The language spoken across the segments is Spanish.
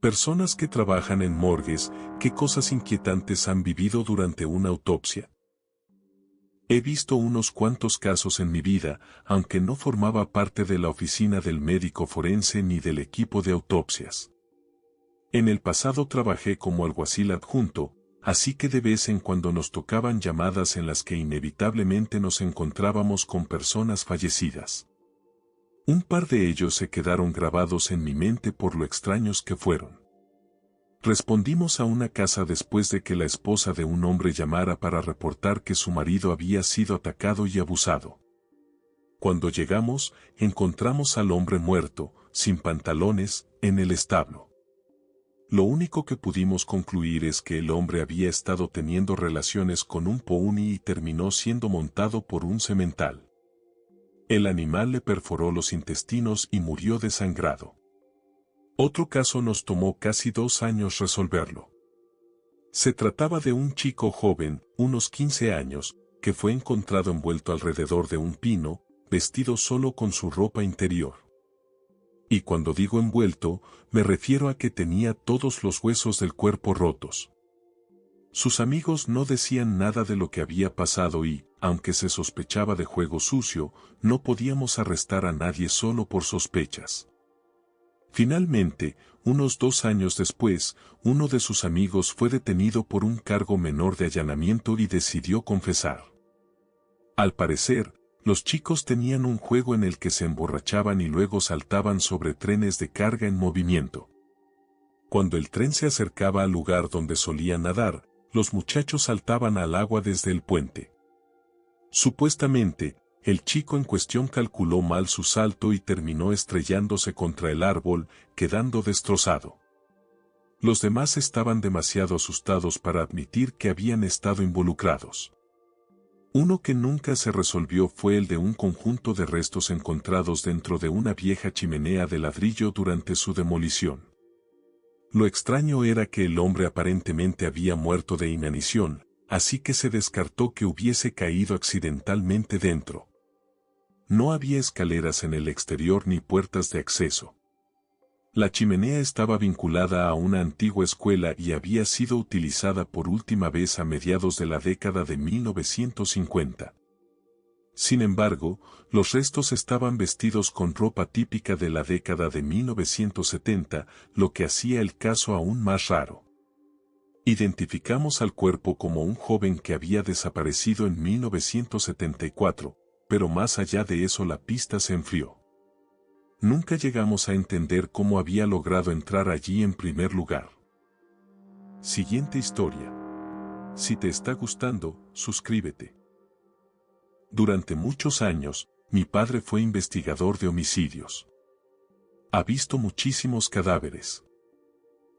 Personas que trabajan en morgues, ¿qué cosas inquietantes han vivido durante una autopsia? He visto unos cuantos casos en mi vida, aunque no formaba parte de la oficina del médico forense ni del equipo de autopsias. En el pasado trabajé como alguacil adjunto, así que de vez en cuando nos tocaban llamadas en las que inevitablemente nos encontrábamos con personas fallecidas. Un par de ellos se quedaron grabados en mi mente por lo extraños que fueron. Respondimos a una casa después de que la esposa de un hombre llamara para reportar que su marido había sido atacado y abusado. Cuando llegamos, encontramos al hombre muerto, sin pantalones, en el establo. Lo único que pudimos concluir es que el hombre había estado teniendo relaciones con un pony y terminó siendo montado por un semental. El animal le perforó los intestinos y murió desangrado. Otro caso nos tomó casi 2 años resolverlo. Se trataba de un chico joven, unos 15 años, que fue encontrado envuelto alrededor de un pino, vestido solo con su ropa interior. Y cuando digo envuelto, me refiero a que tenía todos los huesos del cuerpo rotos. Sus amigos no decían nada de lo que había pasado y, aunque se sospechaba de juego sucio, no podíamos arrestar a nadie solo por sospechas. Finalmente, unos 2 años después, uno de sus amigos fue detenido por un cargo menor de allanamiento y decidió confesar. Al parecer, los chicos tenían un juego en el que se emborrachaban y luego saltaban sobre trenes de carga en movimiento. Cuando el tren se acercaba al lugar donde solían nadar, los muchachos saltaban al agua desde el puente. Supuestamente, el chico en cuestión calculó mal su salto y terminó estrellándose contra el árbol, quedando destrozado. Los demás estaban demasiado asustados para admitir que habían estado involucrados. Uno que nunca se resolvió fue el de un conjunto de restos encontrados dentro de una vieja chimenea de ladrillo durante su demolición. Lo extraño era que el hombre aparentemente había muerto de inanición, así que se descartó que hubiese caído accidentalmente dentro. No había escaleras en el exterior ni puertas de acceso. La chimenea estaba vinculada a una antigua escuela y había sido utilizada por última vez a mediados de la década de 1950. Sin embargo, los restos estaban vestidos con ropa típica de la década de 1970, lo que hacía el caso aún más raro. Identificamos al cuerpo como un joven que había desaparecido en 1974, pero más allá de eso la pista se enfrió. Nunca llegamos a entender cómo había logrado entrar allí en primer lugar. Siguiente historia. Si te está gustando, suscríbete. Durante muchos años, mi padre fue investigador de homicidios. Ha visto muchísimos cadáveres.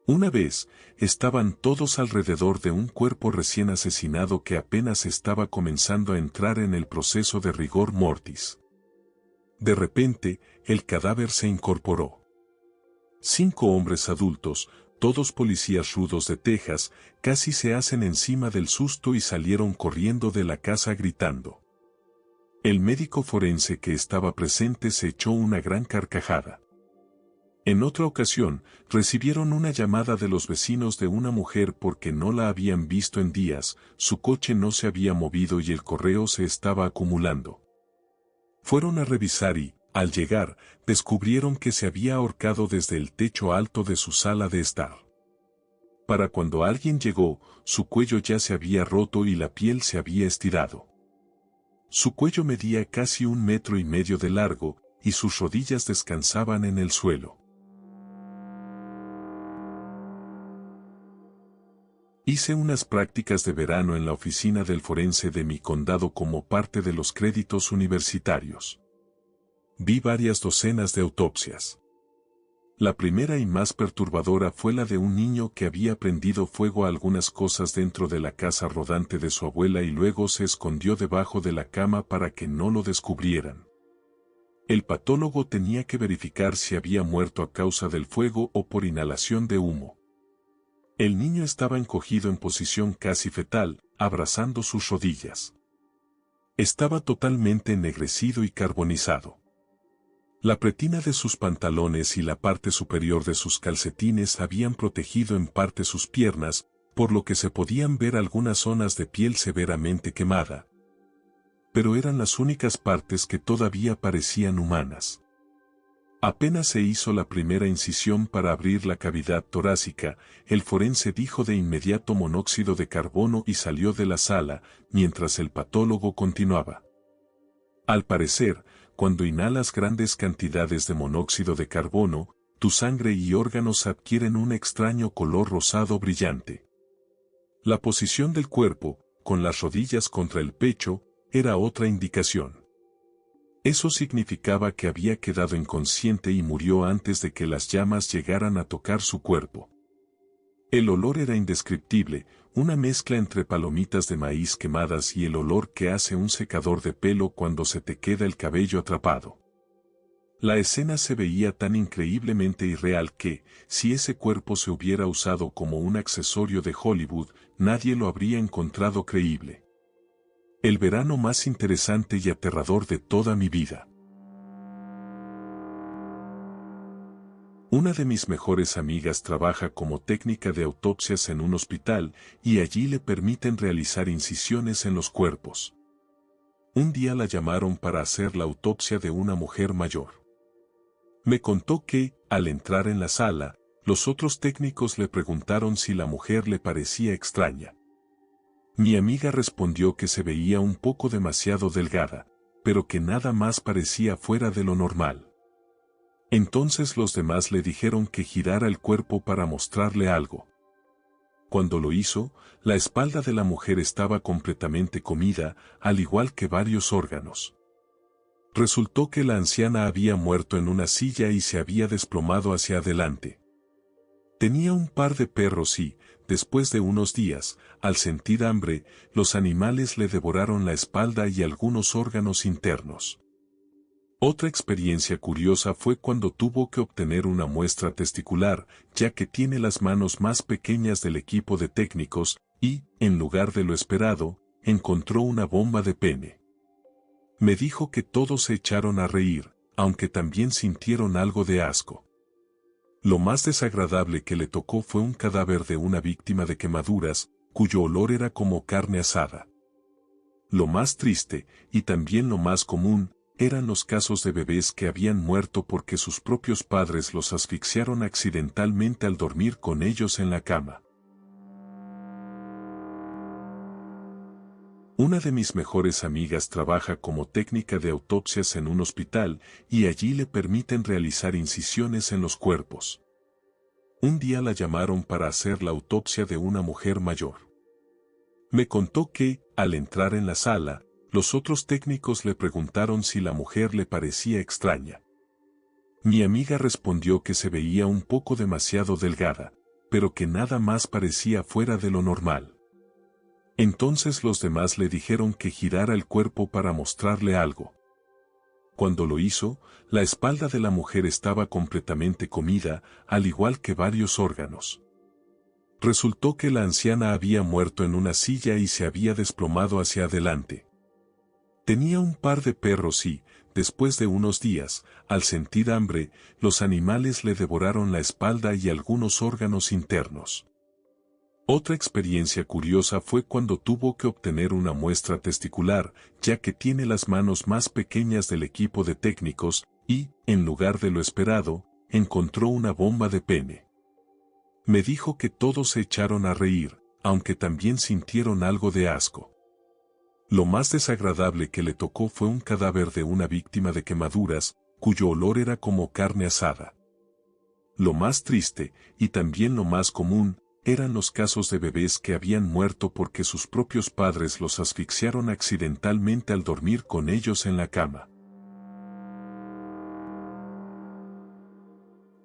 Una vez, estaban todos alrededor de un cuerpo recién asesinado que apenas estaba comenzando a entrar en el proceso de rigor mortis. De repente, el cadáver se incorporó. 5 hombres adultos, todos policías rudos de Texas, casi se hacen encima del susto y salieron corriendo de la casa gritando. El médico forense que estaba presente se echó una gran carcajada. En otra ocasión, recibieron una llamada de los vecinos de una mujer porque no la habían visto en días, su coche no se había movido y el correo se estaba acumulando. Fueron a revisar y, al llegar, descubrieron que se había ahorcado desde el techo alto de su sala de estar. Para cuando alguien llegó, su cuello ya se había roto y la piel se había estirado. Su cuello medía casi 1,5 metros de largo, y sus rodillas descansaban en el suelo. Hice unas prácticas de verano en la oficina del forense de mi condado como parte de los créditos universitarios. Vi varias docenas de autopsias. La primera y más perturbadora fue la de un niño que había prendido fuego a algunas cosas dentro de la casa rodante de su abuela y luego se escondió debajo de la cama para que no lo descubrieran. El patólogo tenía que verificar si había muerto a causa del fuego o por inhalación de humo. El niño estaba encogido en posición casi fetal, abrazando sus rodillas. Estaba totalmente ennegrecido y carbonizado. La pretina de sus pantalones y la parte superior de sus calcetines habían protegido en parte sus piernas, por lo que se podían ver algunas zonas de piel severamente quemada. Pero eran las únicas partes que todavía parecían humanas. Apenas se hizo la primera incisión para abrir la cavidad torácica, el forense dijo de inmediato monóxido de carbono y salió de la sala, mientras el patólogo continuaba. Al parecer, cuando inhalas grandes cantidades de monóxido de carbono, tu sangre y órganos adquieren un extraño color rosado brillante. La posición del cuerpo, con las rodillas contra el pecho, era otra indicación. Eso significaba que había quedado inconsciente y murió antes de que las llamas llegaran a tocar su cuerpo. El olor era indescriptible, una mezcla entre palomitas de maíz quemadas y el olor que hace un secador de pelo cuando se te queda el cabello atrapado. La escena se veía tan increíblemente irreal que, si ese cuerpo se hubiera usado como un accesorio de Hollywood, nadie lo habría encontrado creíble. El verano más interesante y aterrador de toda mi vida. Una de mis mejores amigas trabaja como técnica de autopsias en un hospital y allí le permiten realizar incisiones en los cuerpos. Un día la llamaron para hacer la autopsia de una mujer mayor. Me contó que, al entrar en la sala, los otros técnicos le preguntaron si la mujer le parecía extraña. Mi amiga respondió que se veía un poco demasiado delgada, pero que nada más parecía fuera de lo normal. Entonces los demás le dijeron que girara el cuerpo para mostrarle algo. Cuando lo hizo, la espalda de la mujer estaba completamente comida, al igual que varios órganos. Resultó que la anciana había muerto en una silla y se había desplomado hacia adelante. Tenía un par de perros y, después de unos días, al sentir hambre, los animales le devoraron la espalda y algunos órganos internos. Otra experiencia curiosa fue cuando tuvo que obtener una muestra testicular, ya que tiene las manos más pequeñas del equipo de técnicos, y, en lugar de lo esperado, encontró una bomba de pene. Me dijo que todos se echaron a reír, aunque también sintieron algo de asco. Lo más desagradable que le tocó fue un cadáver de una víctima de quemaduras, cuyo olor era como carne asada. Lo más triste, y también lo más común, eran los casos de bebés que habían muerto porque sus propios padres los asfixiaron accidentalmente al dormir con ellos en la cama. Una de mis mejores amigas trabaja como técnica de autopsias en un hospital y allí le permiten realizar incisiones en los cuerpos. Un día la llamaron para hacer la autopsia de una mujer mayor. Me contó que, al entrar en la sala, los otros técnicos le preguntaron si la mujer le parecía extraña. Mi amiga respondió que se veía un poco demasiado delgada, pero que nada más parecía fuera de lo normal. Entonces los demás le dijeron que girara el cuerpo para mostrarle algo. Cuando lo hizo, la espalda de la mujer estaba completamente comida, al igual que varios órganos. Resultó que la anciana había muerto en una silla y se había desplomado hacia adelante. Tenía un par de perros y, después de unos días, al sentir hambre, los animales le devoraron la espalda y algunos órganos internos. Otra experiencia curiosa fue cuando tuvo que obtener una muestra testicular, ya que tiene las manos más pequeñas del equipo de técnicos, y, en lugar de lo esperado, encontró una bomba de pene. Me dijo que todos se echaron a reír, aunque también sintieron algo de asco. Lo más desagradable que le tocó fue un cadáver de una víctima de quemaduras, cuyo olor era como carne asada. Lo más triste, y también lo más común, eran los casos de bebés que habían muerto porque sus propios padres los asfixiaron accidentalmente al dormir con ellos en la cama.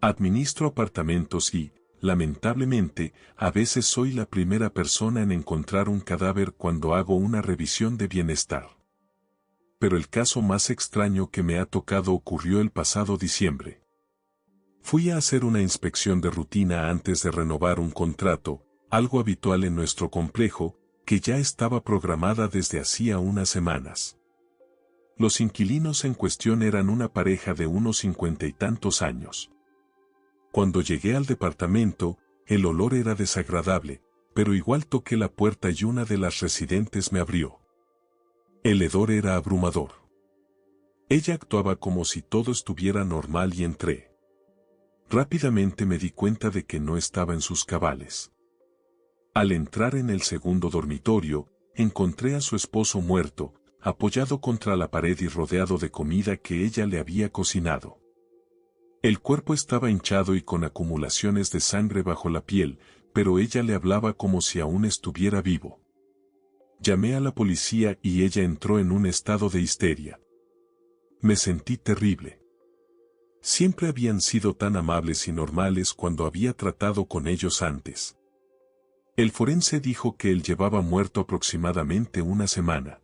Administro apartamentos y, lamentablemente, a veces soy la primera persona en encontrar un cadáver cuando hago una revisión de bienestar. Pero el caso más extraño que me ha tocado ocurrió el pasado diciembre. Fui a hacer una inspección de rutina antes de renovar un contrato, algo habitual en nuestro complejo, que ya estaba programada desde hacía unas semanas. Los inquilinos en cuestión eran una pareja de unos 50 y tantos años. Cuando llegué al departamento, el olor era desagradable, pero igual toqué la puerta y una de las residentes me abrió. El hedor era abrumador. Ella actuaba como si todo estuviera normal y entré. Rápidamente me di cuenta de que no estaba en sus cabales. Al entrar en el segundo dormitorio, encontré a su esposo muerto, apoyado contra la pared y rodeado de comida que ella le había cocinado. El cuerpo estaba hinchado y con acumulaciones de sangre bajo la piel, pero ella le hablaba como si aún estuviera vivo. Llamé a la policía y ella entró en un estado de histeria. Me sentí terrible. Siempre habían sido tan amables y normales cuando había tratado con ellos antes. El forense dijo que él llevaba muerto aproximadamente una semana.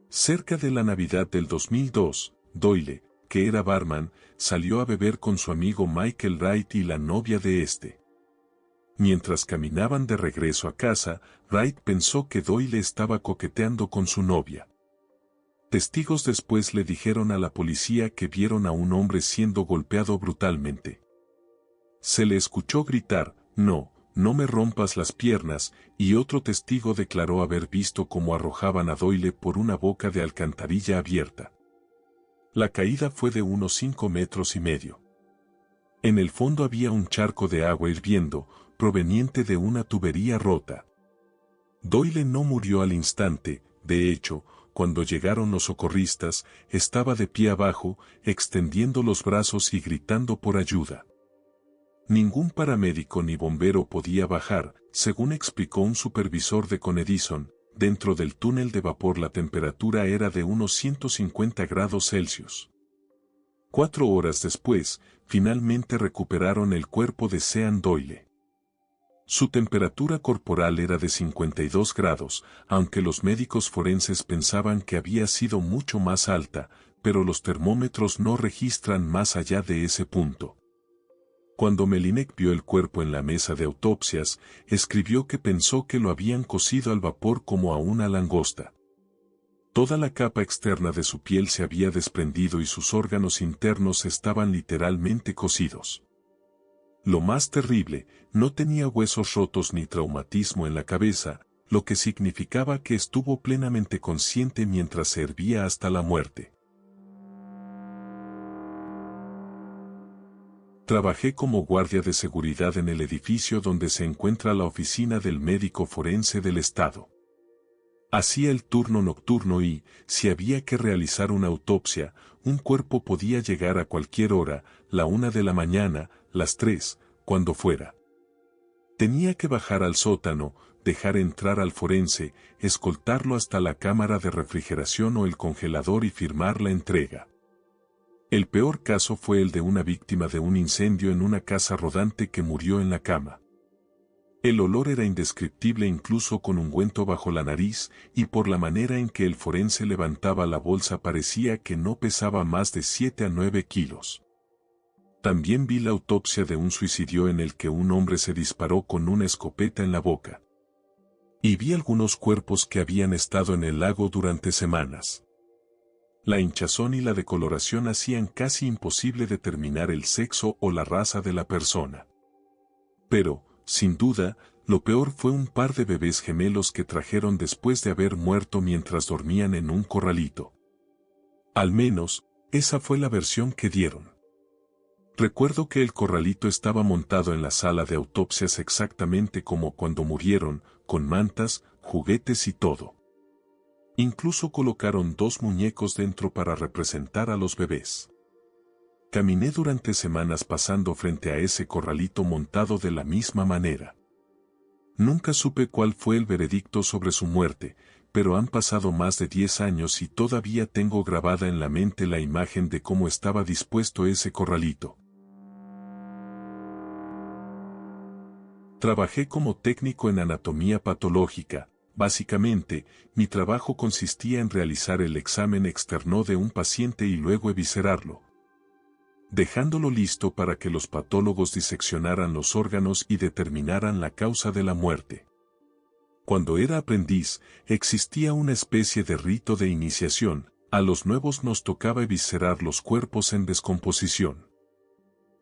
Cerca de la Navidad del 2002, Doyle, que era barman, salió a beber con su amigo Michael Wright y la novia de este. Mientras caminaban de regreso a casa, Wright pensó que Doyle estaba coqueteando con su novia. Testigos después le dijeron a la policía que vieron a un hombre siendo golpeado brutalmente. Se le escuchó gritar, "No, no me rompas las piernas", y otro testigo declaró haber visto cómo arrojaban a Doyle por una boca de alcantarilla abierta. La caída fue de unos 5,5 metros. En el fondo había un charco de agua hirviendo, proveniente de una tubería rota. Doyle no murió al instante, de hecho, cuando llegaron los socorristas, estaba de pie abajo, extendiendo los brazos y gritando por ayuda. Ningún paramédico ni bombero podía bajar, según explicó un supervisor de Con Edison. Dentro del túnel de vapor la temperatura era de unos 150 grados Celsius. 4 horas después, finalmente recuperaron el cuerpo de Sean Doyle. Su temperatura corporal era de 52 grados, aunque los médicos forenses pensaban que había sido mucho más alta, pero los termómetros no registran más allá de ese punto. Cuando Melinek vio el cuerpo en la mesa de autopsias, escribió que pensó que lo habían cocido al vapor como a una langosta. Toda la capa externa de su piel se había desprendido y sus órganos internos estaban literalmente cocidos. Lo más terrible, no tenía huesos rotos ni traumatismo en la cabeza, lo que significaba que estuvo plenamente consciente mientras se hervía hasta la muerte. Trabajé como guardia de seguridad en el edificio donde se encuentra la oficina del médico forense del estado. Hacía el turno nocturno y, si había que realizar una autopsia, un cuerpo podía llegar a cualquier hora, la 1 de la mañana, las 3, cuando fuera. Tenía que bajar al sótano, dejar entrar al forense, escoltarlo hasta la cámara de refrigeración o el congelador y firmar la entrega. El peor caso fue el de una víctima de un incendio en una casa rodante que murió en la cama. El olor era indescriptible incluso con ungüento bajo la nariz, y por la manera en que el forense levantaba la bolsa parecía que no pesaba más de 7 a 9 kilos. También vi la autopsia de un suicidio en el que un hombre se disparó con una escopeta en la boca. Y vi algunos cuerpos que habían estado en el lago durante semanas. La hinchazón y la decoloración hacían casi imposible determinar el sexo o la raza de la persona. Pero, sin duda, lo peor fue un par de bebés gemelos que trajeron después de haber muerto mientras dormían en un corralito. Al menos, esa fue la versión que dieron. Recuerdo que el corralito estaba montado en la sala de autopsias exactamente como cuando murieron, con mantas, juguetes y todo. Incluso colocaron 2 muñecos dentro para representar a los bebés. Caminé durante semanas pasando frente a ese corralito montado de la misma manera. Nunca supe cuál fue el veredicto sobre su muerte, pero han pasado más de 10 años y todavía tengo grabada en la mente la imagen de cómo estaba dispuesto ese corralito. Trabajé como técnico en anatomía patológica. Básicamente, mi trabajo consistía en realizar el examen externo de un paciente y luego eviscerarlo, dejándolo listo para que los patólogos diseccionaran los órganos y determinaran la causa de la muerte. Cuando era aprendiz, existía una especie de rito de iniciación. A los nuevos nos tocaba eviscerar los cuerpos en descomposición.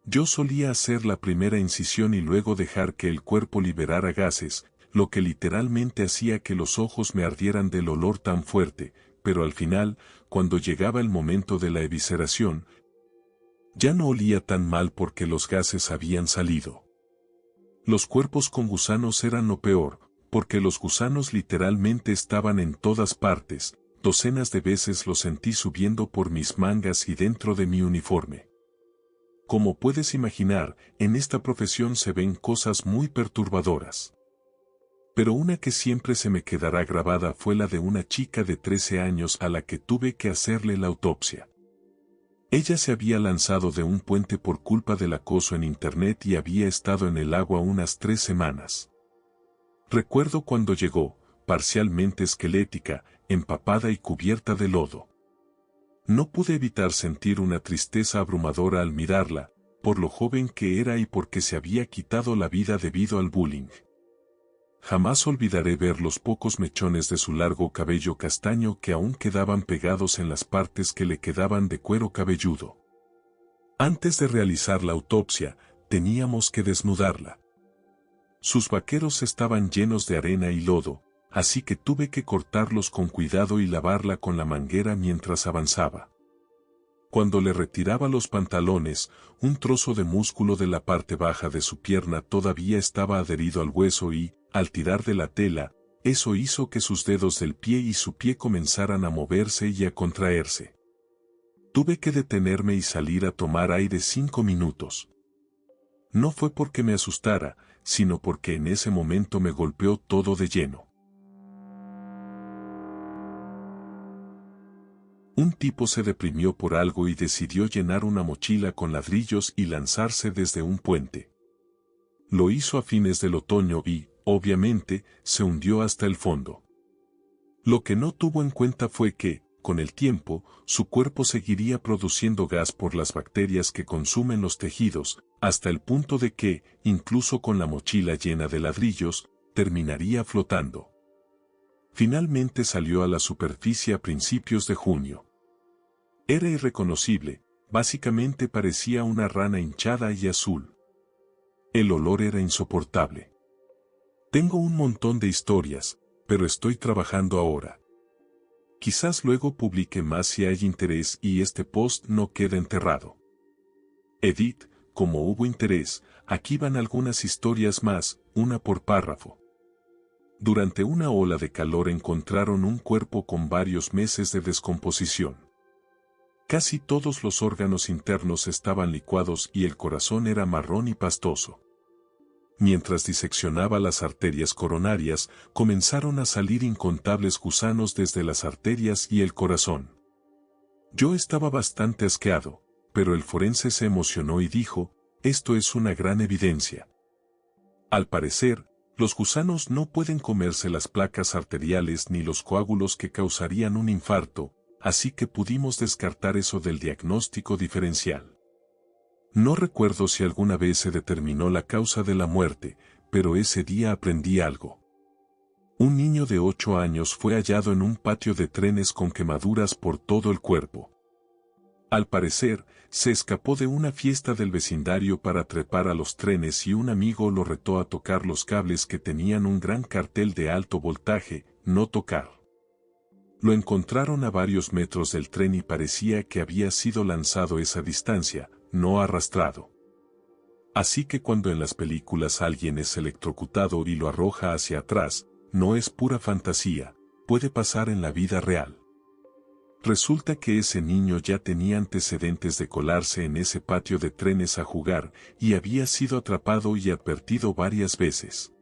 Yo solía hacer la primera incisión y luego dejar que el cuerpo liberara gases, lo que literalmente hacía que los ojos me ardieran del olor tan fuerte, pero al final, cuando llegaba el momento de la evisceración, ya no olía tan mal porque los gases habían salido. Los cuerpos con gusanos eran lo peor, porque los gusanos literalmente estaban en todas partes. Docenas de veces los sentí subiendo por mis mangas y dentro de mi uniforme. Como puedes imaginar, en esta profesión se ven cosas muy perturbadoras. Pero una que siempre se me quedará grabada fue la de una chica de 13 años a la que tuve que hacerle la autopsia. Ella se había lanzado de un puente por culpa del acoso en internet y había estado en el agua unas 3 semanas. Recuerdo cuando llegó, parcialmente esquelética, empapada y cubierta de lodo. No pude evitar sentir una tristeza abrumadora al mirarla, por lo joven que era y porque se había quitado la vida debido al bullying. Jamás olvidaré ver los pocos mechones de su largo cabello castaño que aún quedaban pegados en las partes que le quedaban de cuero cabelludo. Antes de realizar la autopsia, teníamos que desnudarla. Sus vaqueros estaban llenos de arena y lodo, así que tuve que cortarlos con cuidado y lavarla con la manguera mientras avanzaba. Cuando le retiraba los pantalones, un trozo de músculo de la parte baja de su pierna todavía estaba adherido al hueso y, al tirar de la tela, eso hizo que sus dedos del pie y su pie comenzaran a moverse y a contraerse. Tuve que detenerme y salir a tomar aire 5 minutos. No fue porque me asustara, sino porque en ese momento me golpeó todo de lleno. Un tipo se deprimió por algo y decidió llenar una mochila con ladrillos y lanzarse desde un puente. Lo hizo a fines del otoño y, obviamente, se hundió hasta el fondo. Lo que no tuvo en cuenta fue que, con el tiempo, su cuerpo seguiría produciendo gas por las bacterias que consumen los tejidos, hasta el punto de que, incluso con la mochila llena de ladrillos, terminaría flotando. Finalmente salió a la superficie a principios de junio. Era irreconocible, básicamente parecía una rana hinchada y azul. El olor era insoportable. Tengo un montón de historias, pero estoy trabajando ahora. Quizás luego publique más si hay interés y este post no quede enterrado. Edit, como hubo interés, aquí van algunas historias más, una por párrafo. Durante una ola de calor encontraron un cuerpo con varios meses de descomposición. Casi todos los órganos internos estaban licuados y el corazón era marrón y pastoso. Mientras diseccionaba las arterias coronarias, comenzaron a salir incontables gusanos desde las arterias y el corazón. Yo estaba bastante asqueado, pero el forense se emocionó y dijo, esto es una gran evidencia. Al parecer, los gusanos no pueden comerse las placas arteriales ni los coágulos que causarían un infarto, así que pudimos descartar eso del diagnóstico diferencial. No recuerdo si alguna vez se determinó la causa de la muerte, pero ese día aprendí algo. Un niño de 8 años fue hallado en un patio de trenes con quemaduras por todo el cuerpo. Al parecer, se escapó de una fiesta del vecindario para trepar a los trenes y un amigo lo retó a tocar los cables que tenían un gran cartel de alto voltaje, no tocar. Lo encontraron a varios metros del tren y parecía que había sido lanzado esa distancia, no arrastrado. Así que cuando en las películas alguien es electrocutado y lo arroja hacia atrás, no es pura fantasía, puede pasar en la vida real. Resulta que ese niño ya tenía antecedentes de colarse en ese patio de trenes a jugar y había sido atrapado y advertido varias veces.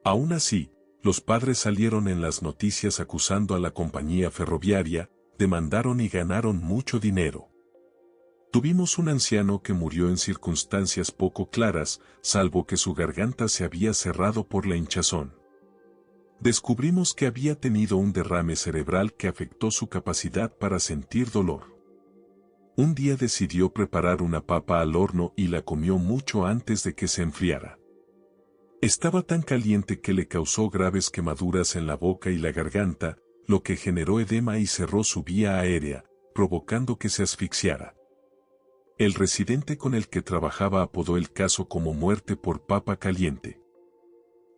Aún así, los padres salieron en las noticias acusando a la compañía ferroviaria, demandaron y ganaron mucho dinero. Tuvimos un anciano que murió en circunstancias poco claras, salvo que su garganta se había cerrado por la hinchazón. Descubrimos que había tenido un derrame cerebral que afectó su capacidad para sentir dolor. Un día decidió preparar una papa al horno y la comió mucho antes de que se enfriara. Estaba tan caliente que le causó graves quemaduras en la boca y la garganta, lo que generó edema y cerró su vía aérea, provocando que se asfixiara. El residente con el que trabajaba apodó el caso como muerte por papa caliente.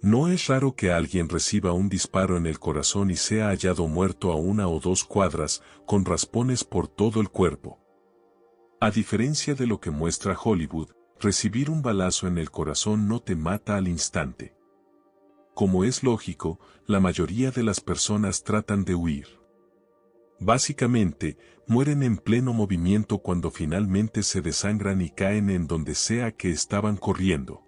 No es raro que alguien reciba un disparo en el corazón y sea hallado muerto a 1 o 2 cuadras, con raspones por todo el cuerpo. A diferencia de lo que muestra Hollywood, recibir un balazo en el corazón no te mata al instante. Como es lógico, la mayoría de las personas tratan de huir. Básicamente, mueren en pleno movimiento cuando finalmente se desangran y caen en donde sea que estaban corriendo.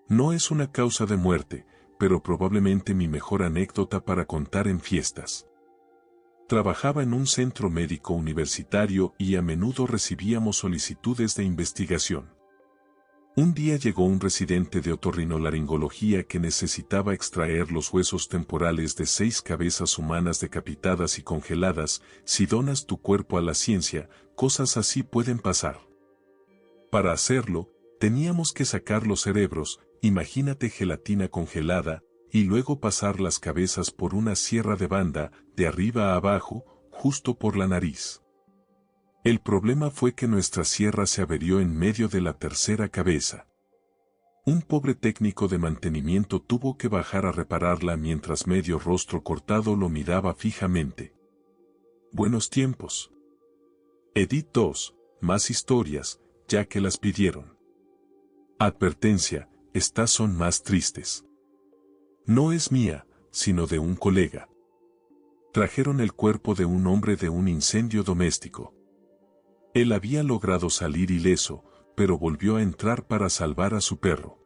No es una causa de muerte, pero probablemente mi mejor anécdota para contar en fiestas. Trabajaba en un centro médico universitario y a menudo recibíamos solicitudes de investigación. Un día llegó un residente de otorrinolaringología que necesitaba extraer los huesos temporales de 6 cabezas humanas decapitadas y congeladas. Si donas tu cuerpo a la ciencia, cosas así pueden pasar. Para hacerlo, teníamos que sacar los cerebros, imagínate gelatina congelada, y luego pasar las cabezas por una sierra de banda, de arriba a abajo, justo por la nariz. El problema fue que nuestra sierra se averió en medio de la tercera cabeza. Un pobre técnico de mantenimiento tuvo que bajar a repararla mientras medio rostro cortado lo miraba fijamente. Buenos tiempos. Edit 2, más historias, ya que las pidieron. Advertencia, estas son más tristes. No es mía, sino de un colega. Trajeron el cuerpo de un hombre de un incendio doméstico. Él había logrado salir ileso, pero volvió a entrar para salvar a su perro.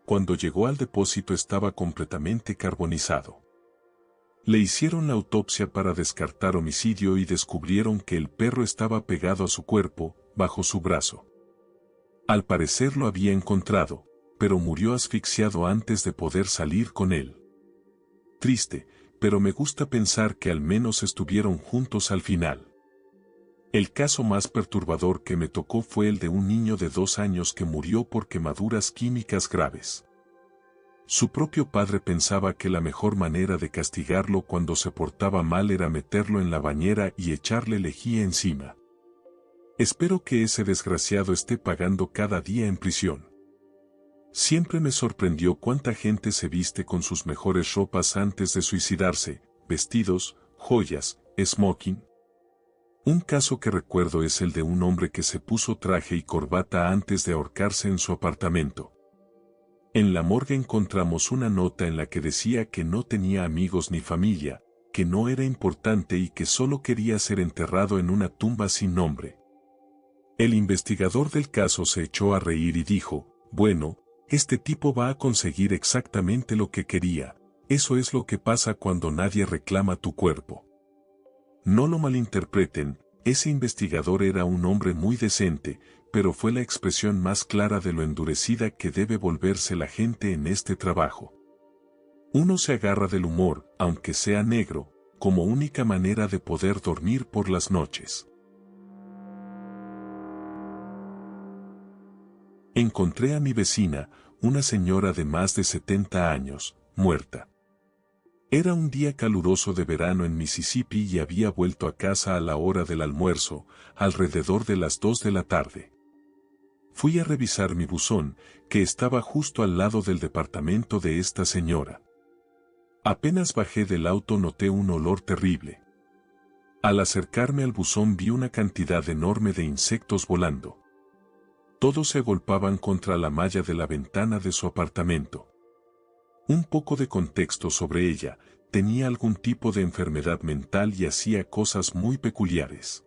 Cuando llegó al depósito estaba completamente carbonizado. Le hicieron la autopsia para descartar homicidio y descubrieron que el perro estaba pegado a su cuerpo, bajo su brazo. Al parecer lo había encontrado, pero murió asfixiado antes de poder salir con él. Triste, pero me gusta pensar que al menos estuvieron juntos al final. El caso más perturbador que me tocó fue el de un niño de 2 años que murió por quemaduras químicas graves. Su propio padre pensaba que la mejor manera de castigarlo cuando se portaba mal era meterlo en la bañera y echarle lejía encima. Espero que ese desgraciado esté pagando cada día en prisión. Siempre me sorprendió cuánta gente se viste con sus mejores ropas antes de suicidarse, vestidos, joyas, smoking. Un caso que recuerdo es el de un hombre que se puso traje y corbata antes de ahorcarse en su apartamento. En la morgue encontramos una nota en la que decía que no tenía amigos ni familia, que no era importante y que solo quería ser enterrado en una tumba sin nombre. El investigador del caso se echó a reír y dijo, bueno, este tipo va a conseguir exactamente lo que quería, eso es lo que pasa cuando nadie reclama tu cuerpo. No lo malinterpreten, ese investigador era un hombre muy decente, pero fue la expresión más clara de lo endurecida que debe volverse la gente en este trabajo. Uno se agarra del humor, aunque sea negro, como única manera de poder dormir por las noches. Encontré a mi vecina, una señora de más de 70 años, muerta. Era un día caluroso de verano en Mississippi y había vuelto a casa a la hora del almuerzo, alrededor de las 2 de la tarde. Fui a revisar mi buzón, que estaba justo al lado del departamento de esta señora. Apenas bajé del auto noté un olor terrible. Al acercarme al buzón vi una cantidad enorme de insectos volando. Todos se agolpaban contra la malla de la ventana de su apartamento. Un poco de contexto sobre ella, tenía algún tipo de enfermedad mental y hacía cosas muy peculiares.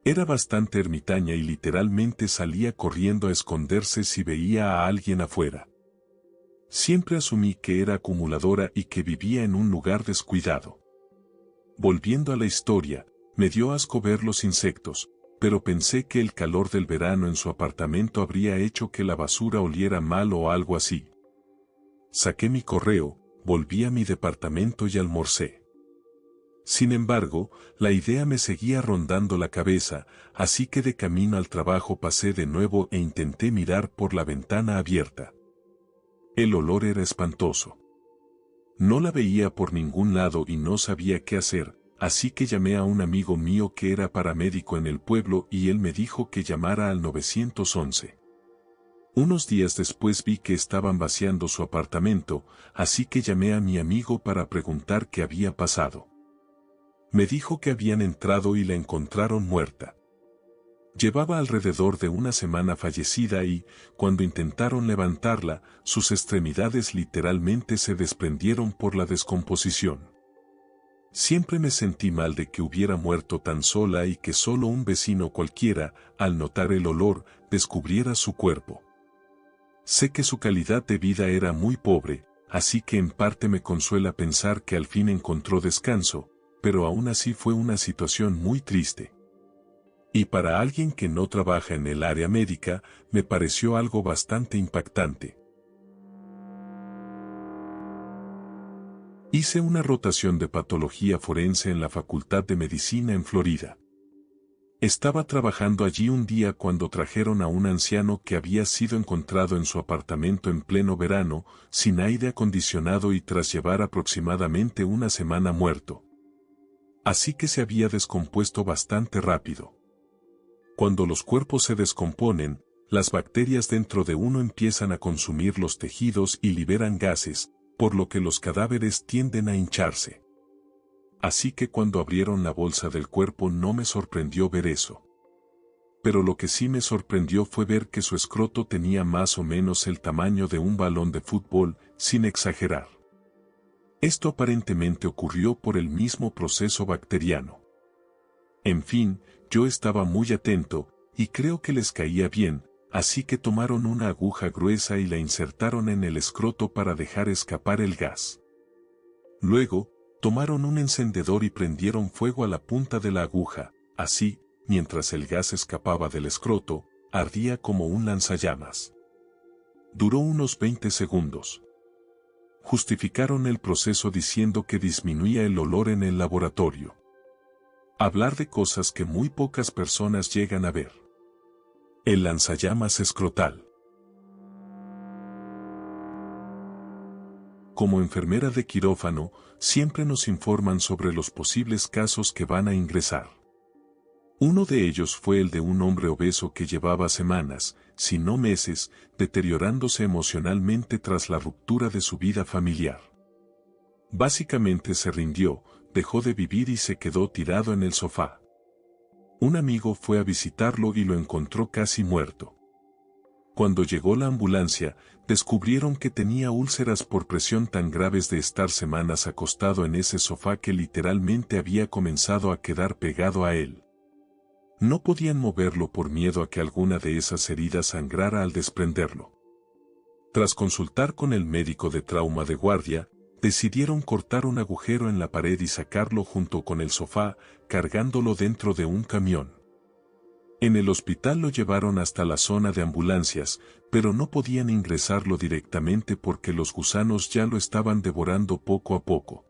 Era bastante ermitaña y literalmente salía corriendo a esconderse si veía a alguien afuera. Siempre asumí que era acumuladora y que vivía en un lugar descuidado. Volviendo a la historia, me dio asco ver los insectos, pero pensé que el calor del verano en su apartamento habría hecho que la basura oliera mal o algo así. Saqué mi correo, volví a mi departamento y almorcé. Sin embargo, la idea me seguía rondando la cabeza, así que de camino al trabajo pasé de nuevo e intenté mirar por la ventana abierta. El olor era espantoso. No la veía por ningún lado y no sabía qué hacer, así que llamé a un amigo mío que era paramédico en el pueblo y él me dijo que llamara al 911. Unos días después vi que estaban vaciando su apartamento, así que llamé a mi amigo para preguntar qué había pasado. Me dijo que habían entrado y la encontraron muerta. Llevaba alrededor de una semana fallecida y, cuando intentaron levantarla, sus extremidades literalmente se desprendieron por la descomposición. Siempre me sentí mal de que hubiera muerto tan sola y que solo un vecino cualquiera, al notar el olor, descubriera su cuerpo. Sé que su calidad de vida era muy pobre, así que en parte me consuela pensar que al fin encontró descanso, pero aún así fue una situación muy triste. Y para alguien que no trabaja en el área médica, me pareció algo bastante impactante. Hice una rotación de patología forense en la Facultad de Medicina en Florida. Estaba trabajando allí un día cuando trajeron a un anciano que había sido encontrado en su apartamento en pleno verano, sin aire acondicionado y tras llevar aproximadamente una semana muerto. Así que se había descompuesto bastante rápido. Cuando los cuerpos se descomponen, las bacterias dentro de uno empiezan a consumir los tejidos y liberan gases, por lo que los cadáveres tienden a hincharse. Así que cuando abrieron la bolsa del cuerpo no me sorprendió ver eso. Pero lo que sí me sorprendió fue ver que su escroto tenía más o menos el tamaño de un balón de fútbol, sin exagerar. Esto aparentemente ocurrió por el mismo proceso bacteriano. En fin, yo estaba muy atento, y creo que les caía bien, así que tomaron una aguja gruesa y la insertaron en el escroto para dejar escapar el gas. Luego, tomaron un encendedor y prendieron fuego a la punta de la aguja, así, mientras el gas escapaba del escroto, ardía como un lanzallamas. Duró unos 20 segundos. Justificaron el proceso diciendo que disminuía el olor en el laboratorio. Hablar de cosas que muy pocas personas llegan a ver. El lanzallamas escrotal. Como enfermera de quirófano, siempre nos informan sobre los posibles casos que van a ingresar. Uno de ellos fue el de un hombre obeso que llevaba semanas, si no meses, deteriorándose emocionalmente tras la ruptura de su vida familiar. Básicamente se rindió, dejó de vivir y se quedó tirado en el sofá. Un amigo fue a visitarlo y lo encontró casi muerto. Cuando llegó la ambulancia, descubrieron que tenía úlceras por presión tan graves de estar semanas acostado en ese sofá que literalmente había comenzado a quedar pegado a él. No podían moverlo por miedo a que alguna de esas heridas sangrara al desprenderlo. Tras consultar con el médico de trauma de guardia, decidieron cortar un agujero en la pared y sacarlo junto con el sofá, cargándolo dentro de un camión. En el hospital lo llevaron hasta la zona de ambulancias, pero no podían ingresarlo directamente porque los gusanos ya lo estaban devorando poco a poco.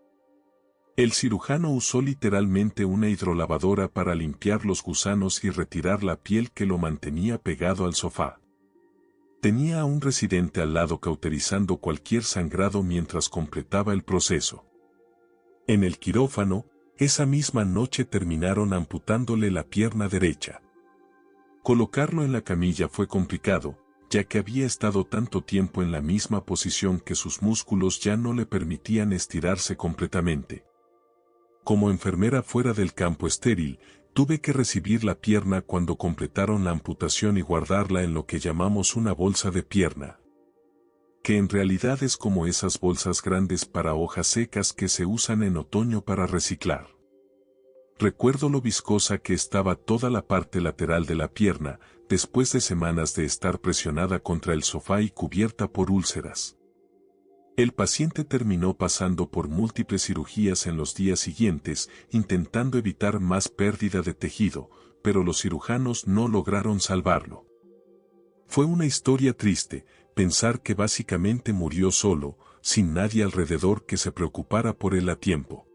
El cirujano usó literalmente una hidrolavadora para limpiar los gusanos y retirar la piel que lo mantenía pegado al sofá. Tenía a un residente al lado cauterizando cualquier sangrado mientras completaba el proceso. En el quirófano, esa misma noche terminaron amputándole la pierna derecha. Colocarlo en la camilla fue complicado, ya que había estado tanto tiempo en la misma posición que sus músculos ya no le permitían estirarse completamente. Como enfermera fuera del campo estéril, tuve que recibir la pierna cuando completaron la amputación y guardarla en lo que llamamos una bolsa de pierna, que en realidad es como esas bolsas grandes para hojas secas que se usan en otoño para reciclar. Recuerdo lo viscosa que estaba toda la parte lateral de la pierna, después de semanas de estar presionada contra el sofá y cubierta por úlceras. El paciente terminó pasando por múltiples cirugías en los días siguientes, intentando evitar más pérdida de tejido, pero los cirujanos no lograron salvarlo. Fue una historia triste, pensar que básicamente murió solo, sin nadie alrededor que se preocupara por él a tiempo.